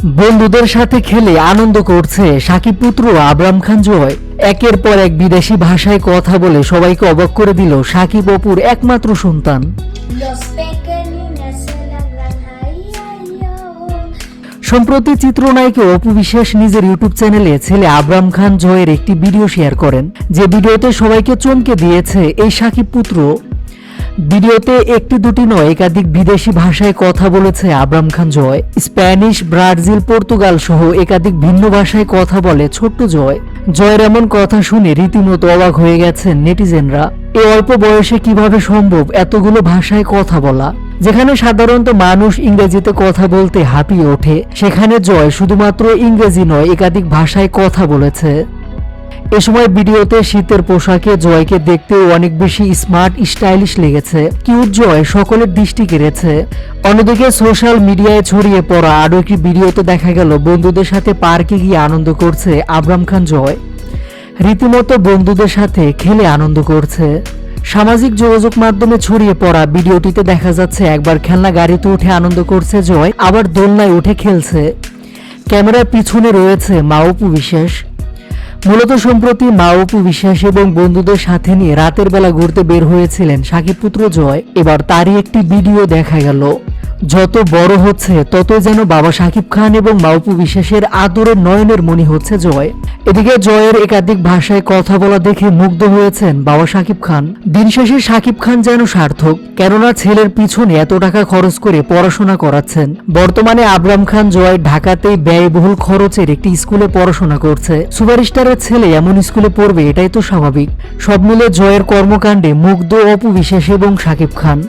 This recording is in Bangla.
বন্ধুদের সাথে খেলে আনন্দ করছে সাকিব পুত্র আবরাম খান জয়। একের পর এক বিদেশি ভাষায় কথা বলে সবাইকে অবাক করে দিল সাকিব অপুর একমাত্র সন্তান। সম্প্রতি চিত্রনায়িকা অপু বিশ্বাস নিজের ইউটিউব চ্যানেলে ছেলে আবরাম খান জয়ের একটি ভিডিও শেয়ার করেন, যে ভিডিওতে সবাইকে চমকে দিয়েছে এই সাকিব পুত্র। ভিডিওতে একটি দুটি নয় একাধিক বিদেশি ভাষায় কথা বলেছে আবরাম খান জয়। স্প্যানিশ, ব্রাজিল, পর্তুগাল সহ একাধিক ভিন্ন ভাষায় কথা বলে ছোট্ট জয়। জয়ের এমন কথা শুনে রীতিমতো অবাক হয়ে গেছেন নেটিজেনরা। এই অল্প বয়সে কিভাবে সম্ভব এতগুলো ভাষায় কথা বলা? যেখানে সাধারণত মানুষ ইংরেজিতে কথা বলতে হাঁপিয়ে ওঠে, সেখানে জয় শুধুমাত্র ইংরেজি নয় একাধিক ভাষায় কথা বলেছে। এ সময় ভিডিওতে শীতের পোশাকে জয়কে দেখতেও অনেক বেশি স্মার্ট, স্টাইলিশ লেগেছে। কিউট জয় সকলের দৃষ্টি কেড়েছে। অন্যদিকে সোশ্যাল মিডিয়ায় ছড়িয়ে পড়া আরও একটি ভিডিওতে দেখা গেল বন্ধুদের সাথে পার্কে গিয়ে আনন্দ করছে আবরাম খান জয়। রীতিমতো বন্ধুদের সাথে খেলে আনন্দ করছে। সামাজিক যোগাযোগ মাধ্যমে ছড়িয়ে পড়া ভিডিওটিতে দেখা যাচ্ছে একবার খেলনা গাড়িতে উঠে আনন্দ করছে জয়, আবার দোলনায় উঠে খেলছে। ক্যামেরার পিছনে রয়েছে মা অপু বিশ্বাস। মূলত সম্প্রতি মা অপু বিশ্বাস এবং বন্ধুদের সাথে নিয়ে রাতের বেলা ঘুরতে বের হয়েছিলেন সাকিব পুত্র জয়। এবার তারই একটি ভিডিও দেখা গেল। যত বড় হচ্ছে ততই যেন বাবা সাকিব খান এবং মা অপু বিশ্বাসের আদরের নয়নের মণি হচ্ছে জয়। এদিকে জয়ের একাধিক ভাষায় কথা বলা দেখে মুগ্ধ হয়েছেন বাবা সাকিব খান। দিন শেষে সাকিব খান যেন সার্থক, কেননা ছেলের পিছনে এত টাকা খরচ করে পড়াশোনা করাচ্ছেন। বর্তমানে আবরাম খান জয় ঢাকাতেই ব্যয়বহুল খরচের একটি স্কুলে পড়াশোনা করছে। সুপারস্টারের ছেলে এমন স্কুলে পড়বে, এটাই তো স্বাভাবিক। সব মিলে জয়ের কর্মকাণ্ডে মুগ্ধ অপু বিশ্বাস এবং সাকিব খান।